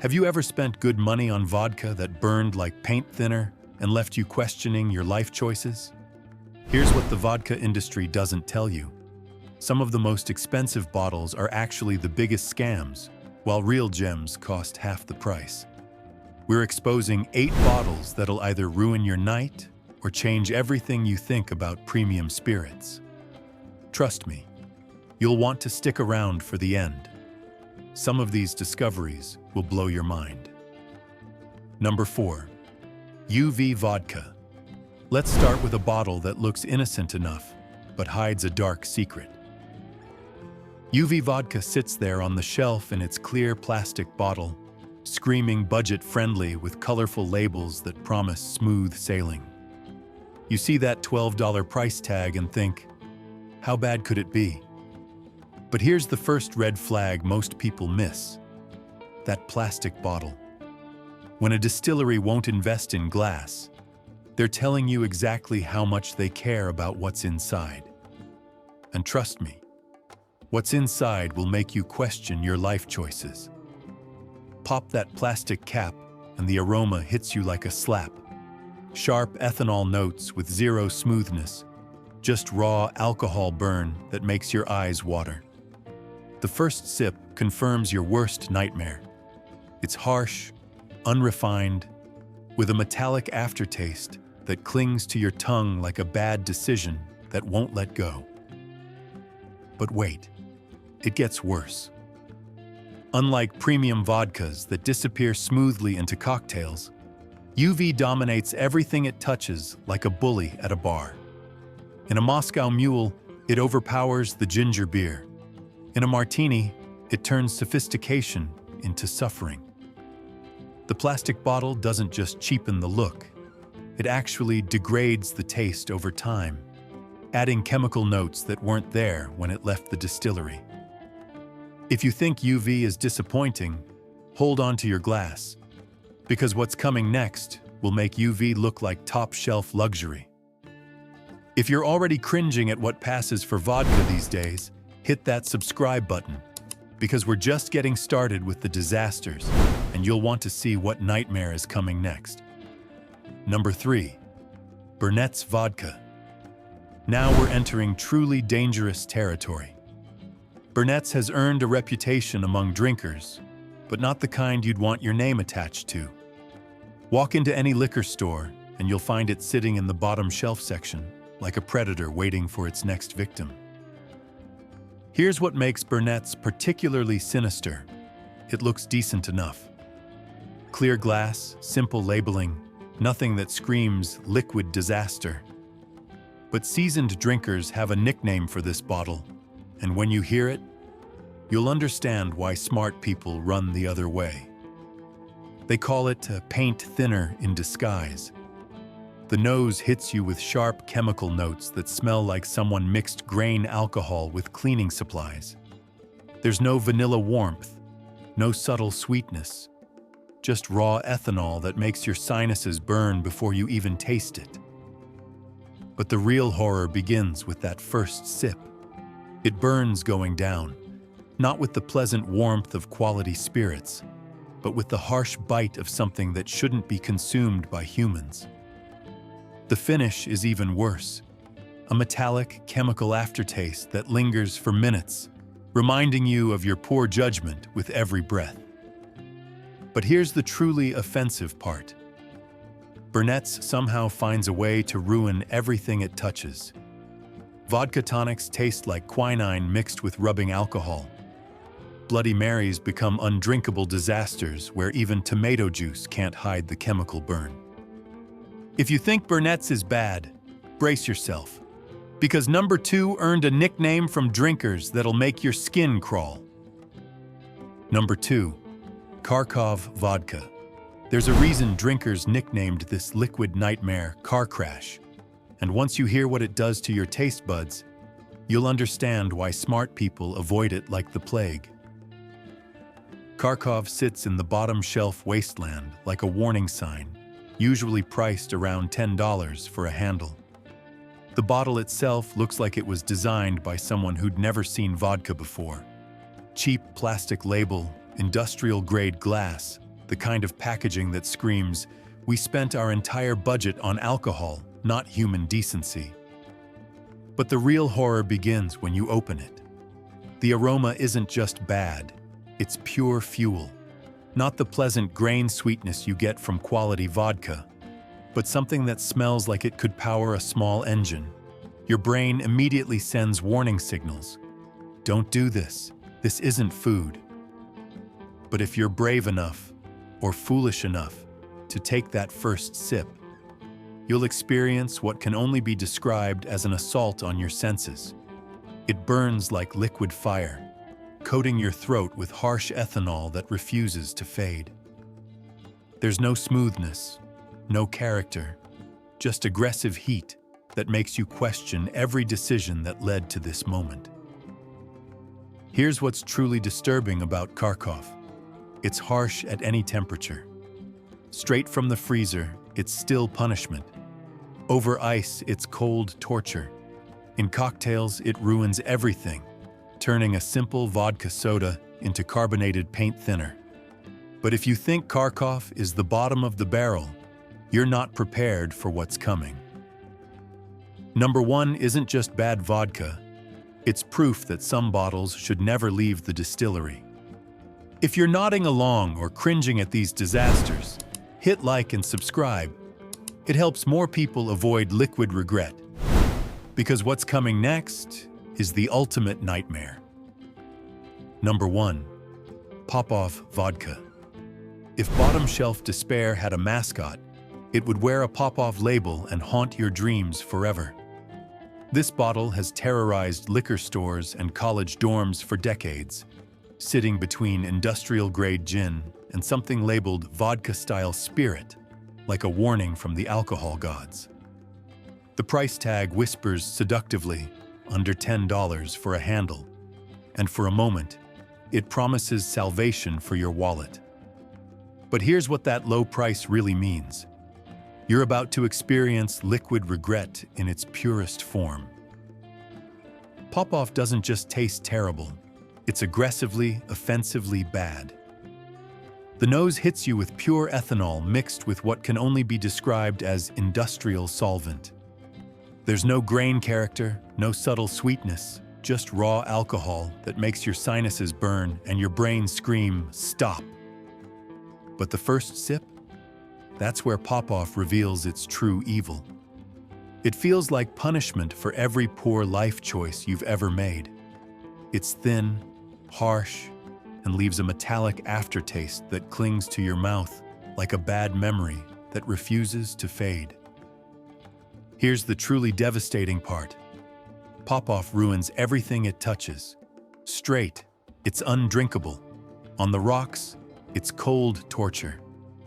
Have you ever spent good money on vodka that burned like paint thinner and left you questioning your life choices? Here's what the vodka industry doesn't tell you. Some of the most expensive bottles are actually the biggest scams, while real gems cost half the price. We're exposing 8 bottles that'll either ruin your night or change everything you think about premium spirits. Trust me, you'll want to stick around for the end. Some of these discoveries will blow your mind. Number 4. UV Vodka. Let's start with a bottle that looks innocent enough, but hides a dark secret. UV Vodka sits there on the shelf in its clear plastic bottle, screaming budget-friendly with colorful labels that promise smooth sailing. You see that $12 price tag and think, how bad could it be? But here's the first red flag most people miss: that plastic bottle. When a distillery won't invest in glass, they're telling you exactly how much they care about what's inside. And trust me, what's inside will make you question your life choices. Pop that plastic cap and the aroma hits you like a slap. Sharp ethanol notes with zero smoothness, just raw alcohol burn that makes your eyes water. The first sip confirms your worst nightmare. It's harsh, unrefined, with a metallic aftertaste that clings to your tongue like a bad decision that won't let go. But wait, it gets worse. Unlike premium vodkas that disappear smoothly into cocktails, UV dominates everything it touches like a bully at a bar. In a Moscow Mule, it overpowers the ginger beer. In a martini, it turns sophistication into suffering. The plastic bottle doesn't just cheapen the look, it actually degrades the taste over time, adding chemical notes that weren't there when it left the distillery. If you think UV is disappointing, hold on to your glass, because what's coming next will make UV look like top-shelf luxury. If you're already cringing at what passes for vodka these days, hit that subscribe button, because we're just getting started with the disasters, and you'll want to see what nightmare is coming next. Number 3. Burnett's Vodka. Now we're entering truly dangerous territory. Burnett's has earned a reputation among drinkers, but not the kind you'd want your name attached to. Walk into any liquor store, and you'll find it sitting in the bottom shelf section, like a predator waiting for its next victim. Here's what makes Burnett's particularly sinister. It looks decent enough. Clear glass, simple labeling, nothing that screams liquid disaster. But seasoned drinkers have a nickname for this bottle, and when you hear it, you'll understand why smart people run the other way. They call it a paint thinner in disguise. The nose hits you with sharp chemical notes that smell like someone mixed grain alcohol with cleaning supplies. There's no vanilla warmth, no subtle sweetness, just raw ethanol that makes your sinuses burn before you even taste it. But the real horror begins with that first sip. It burns going down, not with the pleasant warmth of quality spirits, but with the harsh bite of something that shouldn't be consumed by humans. The finish is even worse, a metallic, chemical aftertaste that lingers for minutes, reminding you of your poor judgment with every breath. But here's the truly offensive part. Burnett's somehow finds a way to ruin everything it touches. Vodka tonics taste like quinine mixed with rubbing alcohol. Bloody Marys become undrinkable disasters where even tomato juice can't hide the chemical burn. If you think Burnett's is bad, brace yourself, because number 2 earned a nickname from drinkers that'll make your skin crawl. Number 2. Karkov Vodka. There's a reason drinkers nicknamed this liquid nightmare Car Crash, and once you hear what it does to your taste buds, you'll understand why smart people avoid it like the plague. Karkov sits in the bottom shelf wasteland like a warning sign, usually priced around $10 for a handle. The bottle itself looks like it was designed by someone who'd never seen vodka before. Cheap plastic label, industrial-grade glass, the kind of packaging that screams, "We spent our entire budget on alcohol, not human decency." But the real horror begins when you open it. The aroma isn't just bad, it's pure fuel. Not the pleasant grain sweetness you get from quality vodka, but something that smells like it could power a small engine. Your brain immediately sends warning signals. Don't do this. This isn't food. But if you're brave enough, or foolish enough, to take that first sip, you'll experience what can only be described as an assault on your senses. It burns like liquid fire, coating your throat with harsh ethanol that refuses to fade. There's no smoothness, no character, just aggressive heat that makes you question every decision that led to this moment. Here's what's truly disturbing about Karkov. It's harsh at any temperature. Straight from the freezer, it's still punishment. Over ice, it's cold torture. In cocktails, it ruins everything, turning a simple vodka soda into carbonated paint thinner. But if you think Karkov is the bottom of the barrel, you're not prepared for what's coming. Number 1 isn't just bad vodka, it's proof that some bottles should never leave the distillery. If you're nodding along or cringing at these disasters, hit like and subscribe. It helps more people avoid liquid regret. Because what's coming next is the ultimate nightmare. Number 1. Popov vodka. If bottom shelf despair had a mascot, it would wear a Popov label and haunt your dreams forever. This bottle has terrorized liquor stores and college dorms for decades, sitting between industrial-grade gin and something labeled vodka-style spirit, like a warning from the alcohol gods. The price tag whispers seductively, under $10 for a handle, and for a moment, it promises salvation for your wallet. But here's what that low price really means. You're about to experience liquid regret in its purest form. Popov doesn't just taste terrible, it's aggressively, offensively bad. The nose hits you with pure ethanol mixed with what can only be described as industrial solvent. There's no grain character, no subtle sweetness, just raw alcohol that makes your sinuses burn and your brain scream, "Stop!" But the first sip? That's where Popov reveals its true evil. It feels like punishment for every poor life choice you've ever made. It's thin, harsh, and leaves a metallic aftertaste that clings to your mouth like a bad memory that refuses to fade. Here's the truly devastating part. Popov ruins everything it touches. Straight, it's undrinkable. On the rocks, it's cold torture.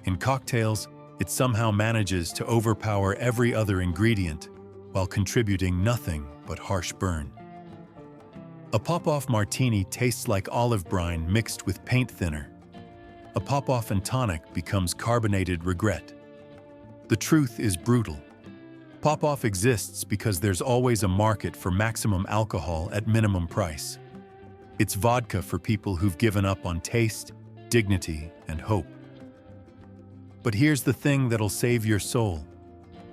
In cocktails, it somehow manages to overpower every other ingredient while contributing nothing but harsh burn. A Popov martini tastes like olive brine mixed with paint thinner. A Popov and tonic becomes carbonated regret. The truth is brutal. Popov exists because there's always a market for maximum alcohol at minimum price. It's vodka for people who've given up on taste, dignity, and hope. But here's the thing that'll save your soul.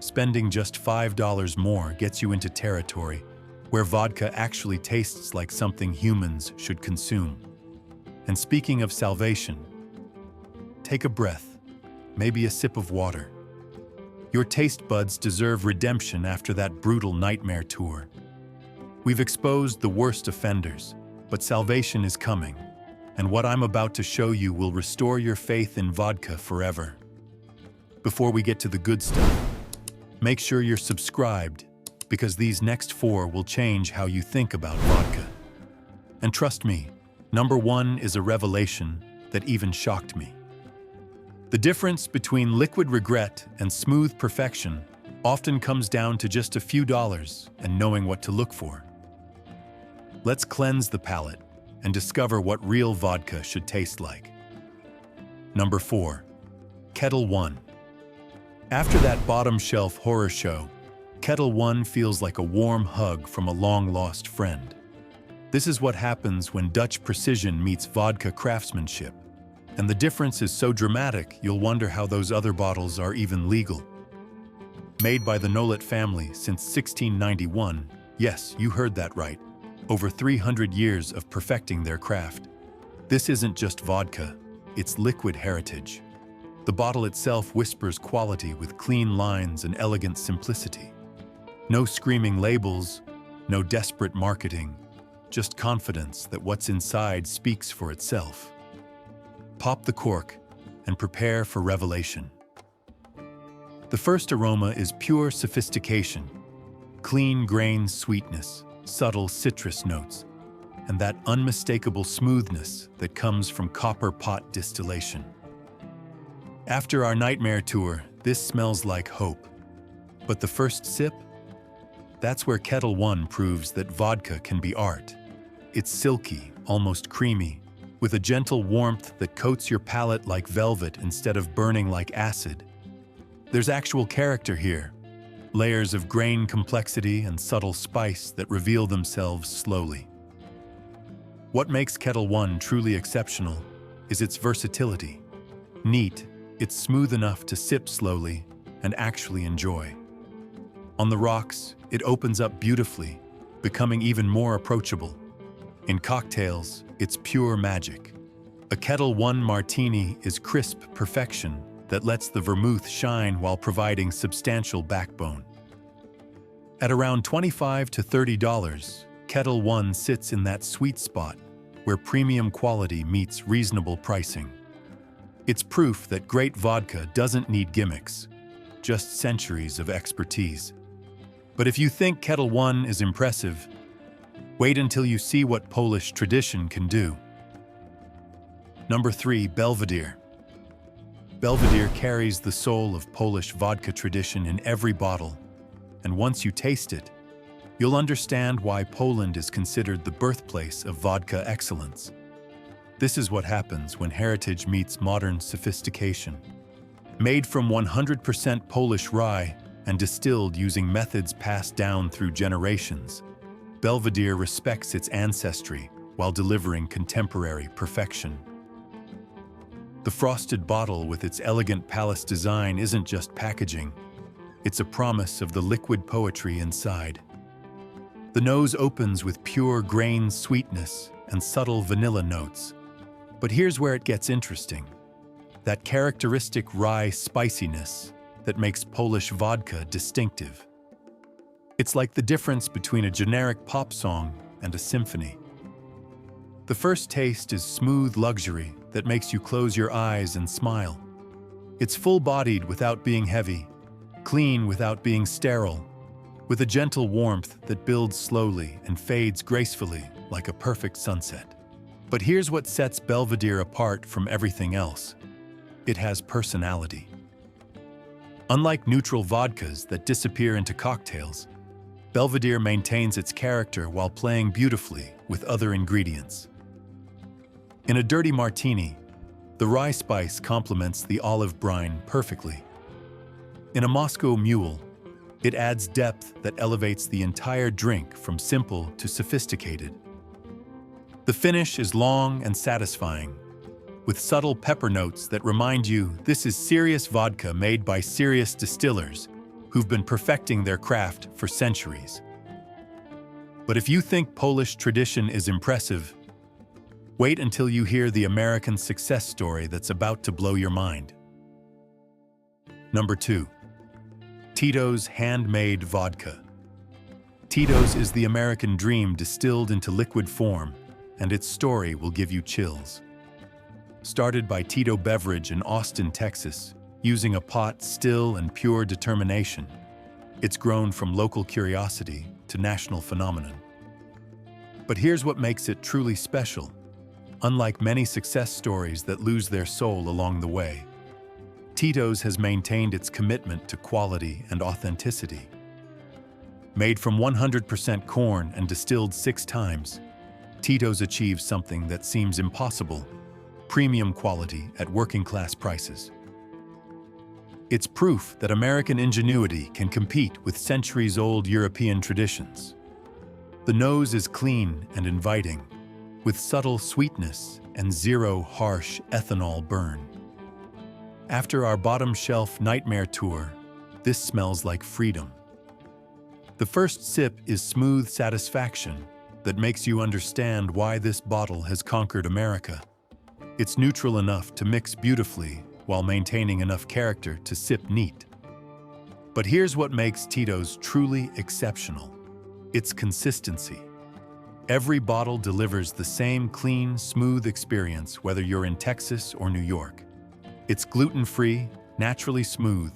Spending just $5 more gets you into territory where vodka actually tastes like something humans should consume. And speaking of salvation, take a breath, maybe a sip of water. Your taste buds deserve redemption after that brutal nightmare tour. We've exposed the worst offenders, but salvation is coming, and what I'm about to show you will restore your faith in vodka forever. Before we get to the good stuff, make sure you're subscribed, because these next 4 will change how you think about vodka. And trust me, number 1 is a revelation that even shocked me. The difference between liquid regret and smooth perfection often comes down to just a few dollars and knowing what to look for. Let's cleanse the palate and discover what real vodka should taste like. Number 4. Ketel One. After that bottom shelf horror show, Ketel One feels like a warm hug from a long-lost friend. This is what happens when Dutch precision meets vodka craftsmanship. And the difference is so dramatic, you'll wonder how those other bottles are even legal. Made by the Nolet family since 1691, yes, you heard that right, over 300 years of perfecting their craft. This isn't just vodka, it's liquid heritage. The bottle itself whispers quality with clean lines and elegant simplicity. No screaming labels, no desperate marketing, just confidence that what's inside speaks for itself. Pop the cork and prepare for revelation. The first aroma is pure sophistication, clean grain sweetness, subtle citrus notes, and that unmistakable smoothness that comes from copper pot distillation. After our nightmare tour, this smells like hope. But the first sip? That's where Ketel One proves that vodka can be art. It's silky, almost creamy, with a gentle warmth that coats your palate like velvet instead of burning like acid. There's actual character here, layers of grain complexity and subtle spice that reveal themselves slowly. What makes Ketel One truly exceptional is its versatility. Neat, it's smooth enough to sip slowly and actually enjoy. On the rocks, it opens up beautifully, becoming even more approachable. In cocktails, it's pure magic. A Ketel One martini is crisp perfection that lets the vermouth shine while providing substantial backbone. At around $25 to $30, Ketel One sits in that sweet spot where premium quality meets reasonable pricing. It's proof that great vodka doesn't need gimmicks, just centuries of expertise. But if you think Ketel One is impressive, wait until you see what Polish tradition can do. Number 3, Belvedere. Belvedere carries the soul of Polish vodka tradition in every bottle, and once you taste it, you'll understand why Poland is considered the birthplace of vodka excellence. This is what happens when heritage meets modern sophistication. Made from 100% Polish rye and distilled using methods passed down through generations, Belvedere respects its ancestry while delivering contemporary perfection. The frosted bottle with its elegant palace design isn't just packaging, it's a promise of the liquid poetry inside. The nose opens with pure grain sweetness and subtle vanilla notes. But here's where it gets interesting. That characteristic rye spiciness that makes Polish vodka distinctive. It's like the difference between a generic pop song and a symphony. The first taste is smooth luxury that makes you close your eyes and smile. It's full-bodied without being heavy, clean without being sterile, with a gentle warmth that builds slowly and fades gracefully like a perfect sunset. But here's what sets Belvedere apart from everything else. It has personality. Unlike neutral vodkas that disappear into cocktails, Belvedere maintains its character while playing beautifully with other ingredients. In a dirty martini, the rye spice complements the olive brine perfectly. In a Moscow Mule, it adds depth that elevates the entire drink from simple to sophisticated. The finish is long and satisfying, with subtle pepper notes that remind you this is serious vodka made by serious distillers who've been perfecting their craft for centuries. But if you think Polish tradition is impressive, wait until you hear the American success story that's about to blow your mind. Number 2. Tito's handmade vodka. Tito's is the American dream distilled into liquid form, and its story will give you chills. Started by Tito Beverage in Austin, Texas, using a pot still and pure determination, it's grown from local curiosity to national phenomenon. But here's what makes it truly special. Unlike many success stories that lose their soul along the way, Tito's has maintained its commitment to quality and authenticity. Made from 100% corn and distilled 6 times, Tito's achieves something that seems impossible: premium quality at working-class prices. It's proof that American ingenuity can compete with centuries-old European traditions. The nose is clean and inviting, with subtle sweetness and zero harsh ethanol burn. After our bottom shelf nightmare tour, this smells like freedom. The first sip is smooth satisfaction that makes you understand why this bottle has conquered America. It's neutral enough to mix beautifully while maintaining enough character to sip neat. But here's what makes Tito's truly exceptional: its consistency. Every bottle delivers the same clean, smooth experience whether you're in Texas or New York. It's gluten-free, naturally smooth,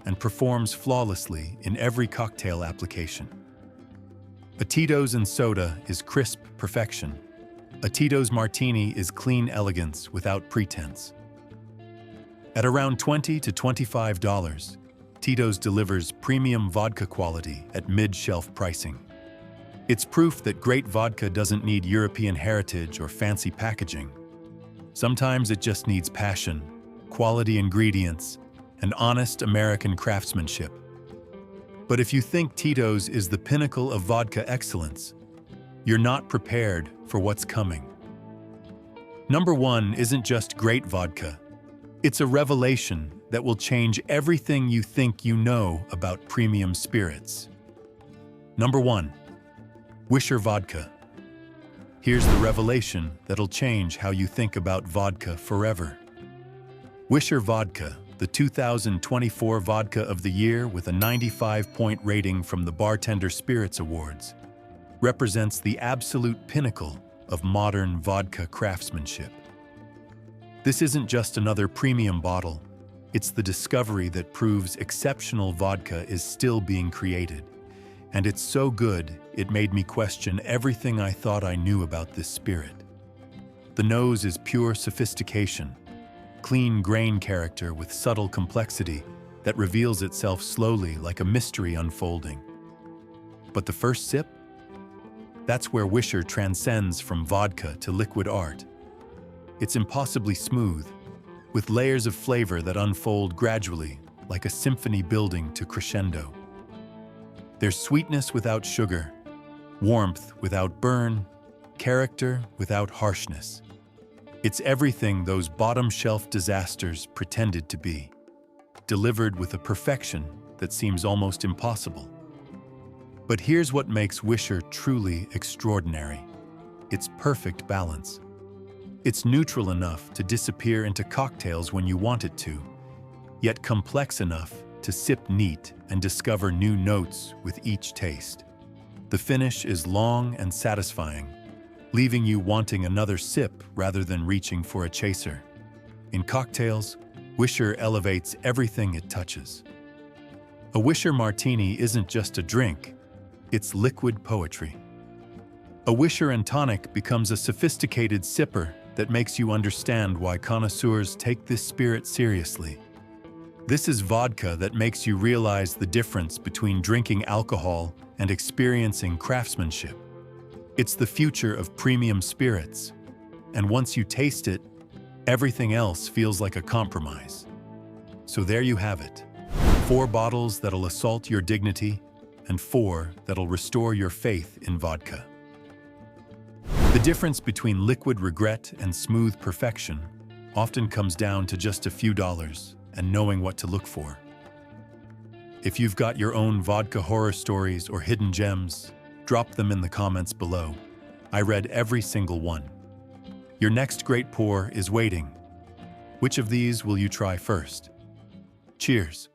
and performs flawlessly in every cocktail application. A Tito's and soda is crisp perfection. A Tito's martini is clean elegance without pretense. At around $20 to $25, Tito's delivers premium vodka quality at mid-shelf pricing. It's proof that great vodka doesn't need European heritage or fancy packaging. Sometimes it just needs passion, quality ingredients, and honest American craftsmanship. But if you think Tito's is the pinnacle of vodka excellence, you're not prepared for what's coming. Number one isn't just great vodka. It's a revelation that will change everything you think you know about premium spirits. Number one, Wisher Vodka. Here's the revelation that'll change how you think about vodka forever. Wisher Vodka, the 2024 Vodka of the Year with a 95-point rating from the Bartender Spirits Awards, represents the absolute pinnacle of modern vodka craftsmanship. This isn't just another premium bottle, it's the discovery that proves exceptional vodka is still being created. And it's so good, it made me question everything I thought I knew about this spirit. The nose is pure sophistication, clean grain character with subtle complexity that reveals itself slowly like a mystery unfolding. But the first sip? That's where Wisher transcends from vodka to liquid art. It's impossibly smooth, with layers of flavor that unfold gradually, like a symphony building to crescendo. There's sweetness without sugar, warmth without burn, character without harshness. It's everything those bottom-shelf disasters pretended to be, delivered with a perfection that seems almost impossible. But here's what makes Wisher truly extraordinary: its perfect balance. It's neutral enough to disappear into cocktails when you want it to, yet complex enough to sip neat and discover new notes with each taste. The finish is long and satisfying, leaving you wanting another sip rather than reaching for a chaser. In cocktails, Wisher elevates everything it touches. A Wisher martini isn't just a drink, it's liquid poetry. A Wisher and tonic becomes a sophisticated sipper that makes you understand why connoisseurs take this spirit seriously. This is vodka that makes you realize the difference between drinking alcohol and experiencing craftsmanship. It's the future of premium spirits, and once you taste it, everything else feels like a compromise. So there you have it. 4 bottles that'll assault your dignity, and 4 that'll restore your faith in vodka. The difference between liquid regret and smooth perfection often comes down to just a few dollars and knowing what to look for. If you've got your own vodka horror stories or hidden gems, drop them in the comments below. I read every single one. Your next great pour is waiting. Which of these will you try first? Cheers.